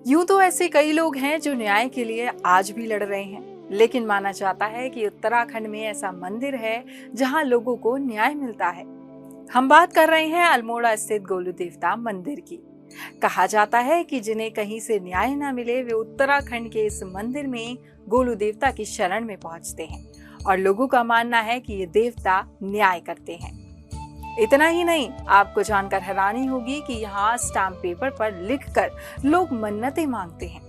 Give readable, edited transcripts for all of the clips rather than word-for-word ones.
यूं तो ऐसे कई लोग हैं जो न्याय के लिए आज भी लड़ रहे हैं, लेकिन माना जाता है कि उत्तराखंड में ऐसा मंदिर है जहां लोगों को न्याय मिलता है। हम बात कर रहे हैं अल्मोड़ा स्थित गोलू देवता मंदिर की। कहा जाता है कि जिन्हें कहीं से न्याय न मिले वे उत्तराखंड के इस मंदिर में गोलू देवता की शरण में पहुंचते हैं और लोगों का मानना है कि ये देवता न्याय करते हैं। इतना ही नहीं, आपको जानकर हैरानी होगी कि यहाँ स्टाम्प पेपर पर लिखकर लोग मन्नतें मांगते हैं।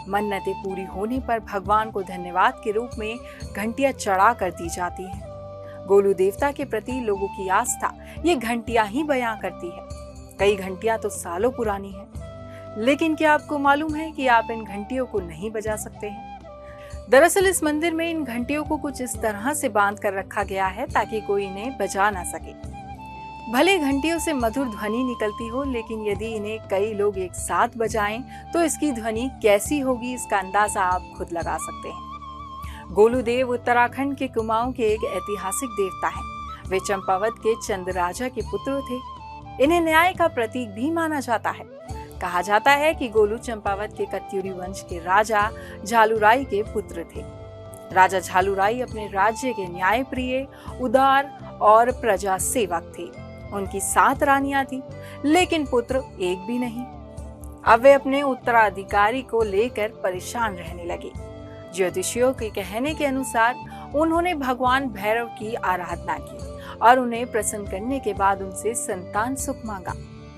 मन्नतें पूरी होने पर भगवान को धन्यवाद के रूप में घंटियां चढ़ा कर दी जाती हैं। गोलू देवता के प्रति लोगों की आस्था ये घंटियां ही बयां करती है। कई घंटियां तो सालों पुरानी हैं, लेकिन क्या आपको मालूम है कि आप इन घंटियों को नहीं बजा सकते हैं? दरअसल इस मंदिर में इन घंटियों को कुछ इस तरह से बांध कर रखा गया है ताकि कोई इन्हें बजा ना सके। भले घंटियों से मधुर ध्वनि निकलती हो, लेकिन यदि इन्हें कई लोग एक साथ बजाएं तो इसकी ध्वनि कैसी होगी, इसका अंदाजा आप खुद लगा सकते हैं। गोलू देव उत्तराखंड के कुमाऊं के एक ऐतिहासिक देवता हैं। वे चंपावत के चंद राजा के पुत्र थे। इन्हें न्याय का प्रतीक भी माना जाता है। कहा जाता है कि गोलू चंपावत के कत्यूरी वंश के राजा झालूराई के पुत्र थे। राजा झालूराई अपने राज्य के न्यायप्रिय, उदार और प्रजा सेवक थे। उनकी 7 रानियां थी, लेकिन पुत्र एक भी नहीं। अब वे अपने उत्तराधिकारी को लेकर परेशान रहने लगे। ज्योतिषियों के कहने के अनुसार उन्होंने भगवान भैरव की आराधना की और उन्हें प्रसन्न करने के बाद उनसे संतान सुख मांगा,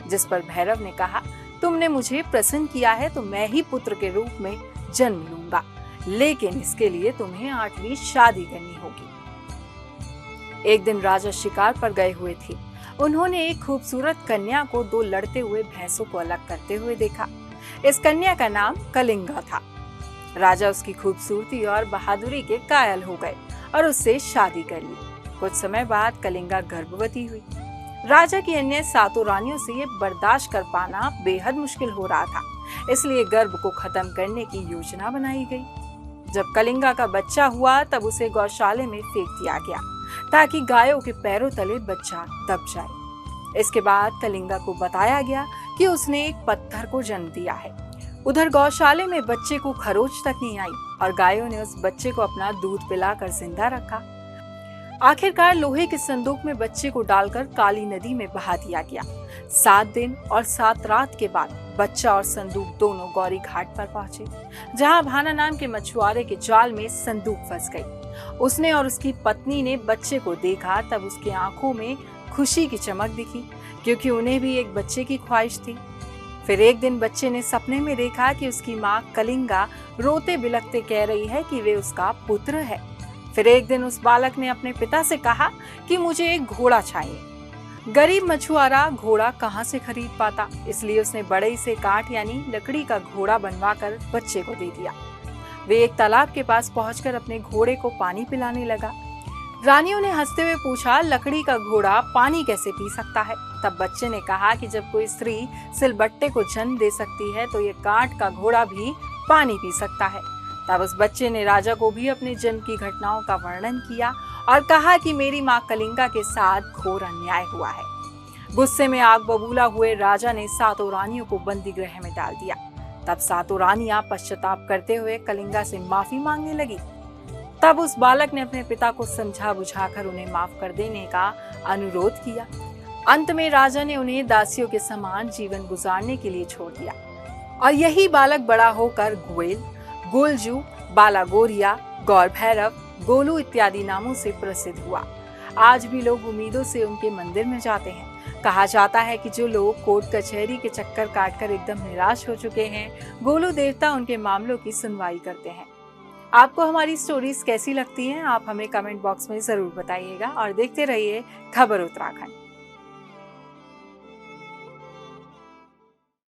जिस पर भैरव ने कहा, तुमने मुझे प्रसन्न किया है तो मैं ही पुत्र के रूप में जन्म लूंगा, लेकिन इसके लिए तुम्हें 8वीं शादी करनी होगी। एक दिन राजा शिकार पर गए हुए थे। उन्होंने एक खूबसूरत कन्या को 2 लड़ते हुए भैंसों को अलग करते हुए देखा। इस कन्या का नाम कलिंगा था। राजा उसकी खूबसूरती और बहादुरी के कायल हो गए और उससे शादी कर ली। कुछ समय बाद कलिंगा गर्भवती हुई। राजा की अन्य 7 रानियों से ये बर्दाश्त कर पाना बेहद मुश्किल हो रहा था, इसलिए गर्भ को खत्म करने की योजना बनाई गई। जब कलिंगा का बच्चा हुआ तब उसे गौशाले में फेंक दिया गया ताकि गायों के पैरों तले बच्चा दब जाए। इसके बाद कलिंगा को बताया गया कि उसने एक पत्थर को जन्म दिया है। उधर गौशाले में बच्चे को खरोच तक नहीं आई और गायों ने उस बच्चे को अपना दूध पिलाकर जिंदा रखा। आखिरकार लोहे के संदूक में बच्चे को डालकर काली नदी में बहा दिया गया। 7 दिन और 7 रात के बाद बच्चा और संदूक दोनों गौरी घाट पर पहुंचे, जहां भाना नाम के मछुआरे के जाल में संदूक फंस गई। उसने और उसकी पत्नी ने बच्चे को देखा, तब उसकी आंखों में खुशी की चमक दिखी, क्योंकि उन्हें भी एक बच्चे की ख्वाहिश थी। फिर एक दिन बच्चे ने सपने में देखा कि उसकी माँ कलिंगा रोते बिलखते कह रही है कि वे उसका पुत्र है। फिर एक दिन उस बालक ने अपने पिता से कहा कि मुझे एक घोड़ा चाहिए। गरीब मछुआरा घोड़ा कहाँ से खरीद पाता, इसलिए उसने बड़ई से काठ यानी लकड़ी का घोड़ा बनवाकर बच्चे को दे दिया। वे एक तालाब के पास पहुंचकर अपने घोड़े को पानी पिलाने लगा। रानियों ने हंसते हुए पूछा, लकड़ी का घोड़ा पानी कैसे पी सकता है? तब बच्चे ने कहा कि जब कोई स्त्री सिलबट्टे को जन्म दे सकती है तो ये काठ का घोड़ा भी पानी पी सकता है। तब उस बच्चे ने राजा को भी अपने जन्म की घटनाओं का वर्णन किया और कहा कि मेरी माँ कलिंगा के साथ घोर अन्याय हुआ है। गुस्से में आग बबूला हुए राजा ने 7 रानियों को बंदी गृह में डाल दिया। तब 7 रानियां पश्चाताप करते हुए कलिंगा से माफी मांगने लगी। तब उस बालक ने अपने पिता को समझा बुझाकर उन्हें माफ कर देने का अनुरोध किया। अंत में राजा ने उन्हें दासियों के समान जीवन गुजारने के लिए छोड़ दिया और यही बालक बड़ा होकर गोयल, गोलजू, बालागोरिया, गौर भैरव, गोलू इत्यादि नामों से प्रसिद्ध हुआ। आज भी लोग उम्मीदों से उनके मंदिर में जाते हैं। कहा जाता है कि जो लोग कोर्ट कचहरी के चक्कर काटकर एकदम निराश हो चुके हैं, गोलू देवता उनके मामलों की सुनवाई करते हैं। आपको हमारी स्टोरीज कैसी लगती हैं? आप हमें कमेंट बॉक्स में जरूर बताइएगा और देखते रहिए खबर उत्तराखंड।